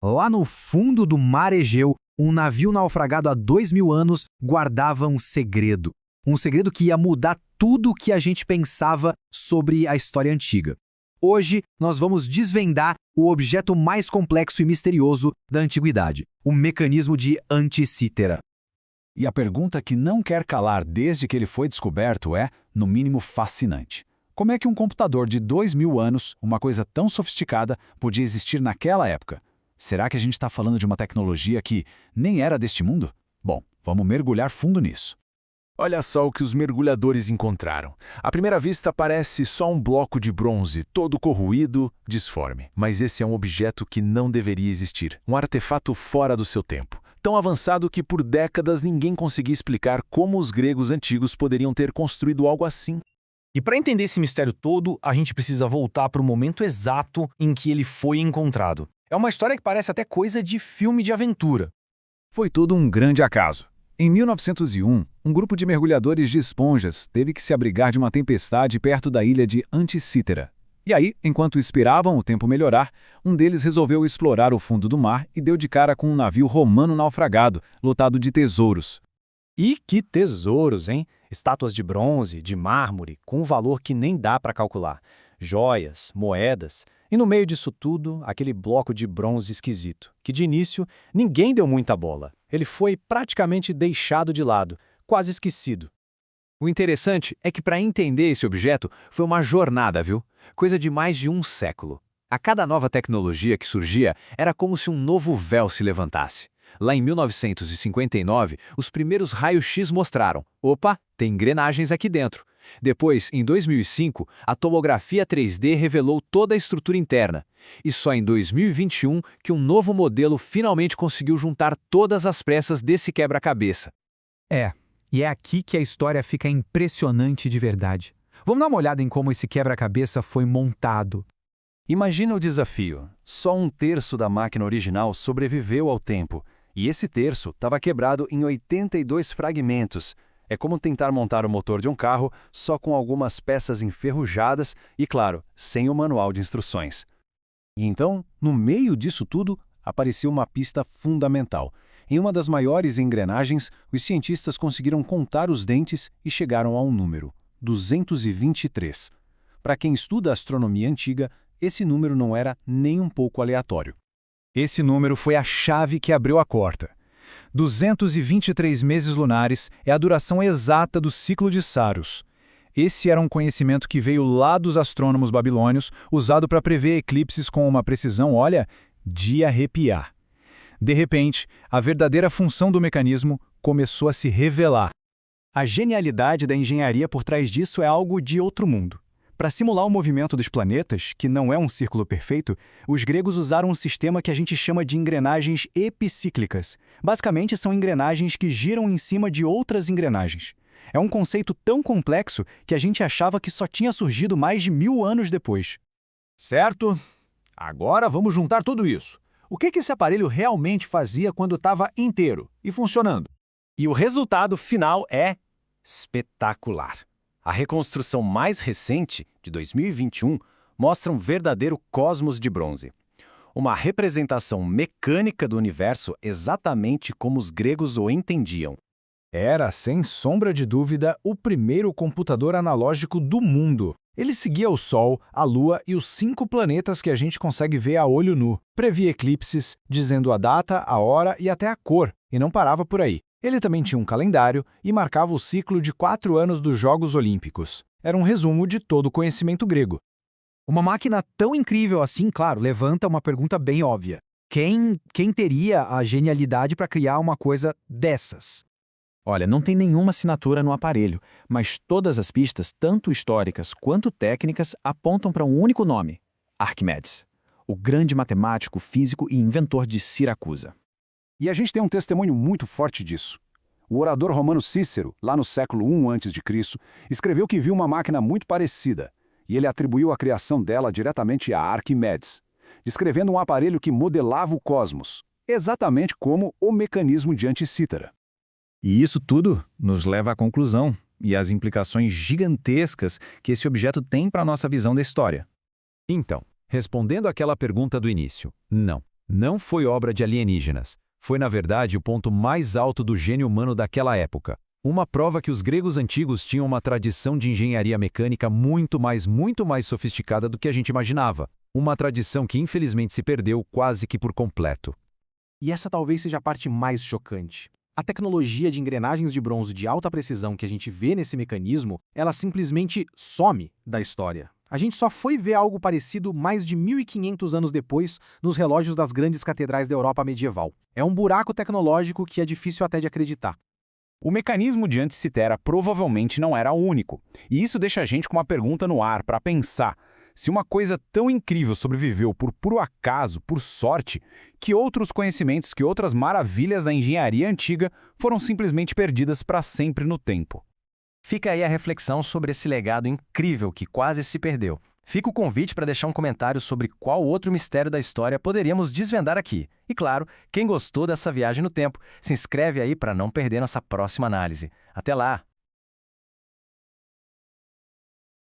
Lá no fundo do mar Egeu, um navio naufragado há 2000 anos guardava um segredo. Um segredo que ia mudar tudo o que a gente pensava sobre a história antiga. Hoje, nós vamos desvendar o objeto mais complexo e misterioso da antiguidade, o mecanismo de Anticítera. E a pergunta que não quer calar desde que ele foi descoberto é, no mínimo, fascinante. Como é que um computador de 2000 anos, uma coisa tão sofisticada, podia existir naquela época? Será que a gente está falando de uma tecnologia que nem era deste mundo? Bom, vamos mergulhar fundo nisso. Olha só o que os mergulhadores encontraram. À primeira vista parece só um bloco de bronze, todo corroído, disforme. Mas esse é um objeto que não deveria existir. Um artefato fora do seu tempo. Tão avançado que por décadas ninguém conseguia explicar como os gregos antigos poderiam ter construído algo assim. E para entender esse mistério todo, a gente precisa voltar para o momento exato em que ele foi encontrado. É uma história que parece até coisa de filme de aventura. Foi tudo um grande acaso. Em 1901, um grupo de mergulhadores de esponjas teve que se abrigar de uma tempestade perto da ilha de Anticítera. E aí, enquanto esperavam o tempo melhorar, um deles resolveu explorar o fundo do mar e deu de cara com um navio romano naufragado, lotado de tesouros. E que tesouros, hein? Estátuas de bronze, de mármore, com um valor que nem dá para calcular. Joias, moedas, e no meio disso tudo, aquele bloco de bronze esquisito, que de início ninguém deu muita bola. Ele foi praticamente deixado de lado, quase esquecido. O interessante é que para entender esse objeto foi uma jornada, viu? Coisa de mais de um século. A cada nova tecnologia que surgia, era como se um novo véu se levantasse. Lá em 1959, os primeiros raios-x mostraram: opa, tem engrenagens aqui dentro. Depois, em 2005, a tomografia 3D revelou toda a estrutura interna. E só em 2021 que um novo modelo finalmente conseguiu juntar todas as peças desse quebra-cabeça. E é aqui que a história fica impressionante de verdade. Vamos dar uma olhada em como esse quebra-cabeça foi montado. Imagina o desafio. Só um terço da máquina original sobreviveu ao tempo. E esse terço estava quebrado em 82 fragmentos. É como tentar montar o motor de um carro só com algumas peças enferrujadas e, claro, sem o manual de instruções. E então, no meio disso tudo, apareceu uma pista fundamental. Em uma das maiores engrenagens, os cientistas conseguiram contar os dentes e chegaram a um número: 223. Para quem estuda astronomia antiga, esse número não era nem um pouco aleatório. Esse número foi a chave que abriu a porta. 223 meses lunares é a duração exata do ciclo de Saros. Esse era um conhecimento que veio lá dos astrônomos babilônios, usado para prever eclipses com uma precisão, olha, de arrepiar. De repente, a verdadeira função do mecanismo começou a se revelar. A genialidade da engenharia por trás disso é algo de outro mundo. Para simular o movimento dos planetas, que não é um círculo perfeito, os gregos usaram um sistema que a gente chama de engrenagens epicíclicas. Basicamente, são engrenagens que giram em cima de outras engrenagens. É um conceito tão complexo que a gente achava que só tinha surgido mais de 1000 anos depois. Certo. Agora vamos juntar tudo isso. O que esse aparelho realmente fazia quando estava inteiro e funcionando? E o resultado final é espetacular. A reconstrução mais recente, de 2021, mostra um verdadeiro cosmos de bronze. Uma representação mecânica do universo exatamente como os gregos o entendiam. Era, sem sombra de dúvida, o primeiro computador analógico do mundo. Ele seguia o Sol, a Lua e os 5 planetas que a gente consegue ver a olho nu. Previa eclipses, dizendo a data, a hora e até a cor, e não parava por aí. Ele também tinha um calendário e marcava o ciclo de 4 anos dos Jogos Olímpicos. Era um resumo de todo o conhecimento grego. Uma máquina tão incrível assim, claro, levanta uma pergunta bem óbvia. Quem teria a genialidade para criar uma coisa dessas? Olha, não tem nenhuma assinatura no aparelho, mas todas as pistas, tanto históricas quanto técnicas, apontam para um único nome: Arquimedes, o grande matemático, físico e inventor de Siracusa. E a gente tem um testemunho muito forte disso. O orador romano Cícero, lá no século I a.C., escreveu que viu uma máquina muito parecida, e ele atribuiu a criação dela diretamente a Arquimedes, descrevendo um aparelho que modelava o cosmos, exatamente como o mecanismo de Anticítera. E isso tudo nos leva à conclusão e às implicações gigantescas que esse objeto tem para a nossa visão da história. Então, respondendo àquela pergunta do início, não. Não foi obra de alienígenas. Foi, na verdade, o ponto mais alto do gênio humano daquela época. Uma prova que os gregos antigos tinham uma tradição de engenharia mecânica muito mais sofisticada do que a gente imaginava. Uma tradição que infelizmente se perdeu quase que por completo. E essa talvez seja a parte mais chocante. A tecnologia de engrenagens de bronze de alta precisão que a gente vê nesse mecanismo, ela simplesmente some da história. A gente só foi ver algo parecido mais de 1500 anos depois nos relógios das grandes catedrais da Europa medieval. É um buraco tecnológico que é difícil até de acreditar. O mecanismo de Anticitera provavelmente não era único, e isso deixa a gente com uma pergunta no ar para pensar. Se uma coisa tão incrível sobreviveu por puro acaso, por sorte, que outros conhecimentos, que outras maravilhas da engenharia antiga foram simplesmente perdidas para sempre no tempo? Fica aí a reflexão sobre esse legado incrível que quase se perdeu. Fica o convite para deixar um comentário sobre qual outro mistério da história poderíamos desvendar aqui. E claro, quem gostou dessa viagem no tempo, se inscreve aí para não perder nossa próxima análise. Até lá!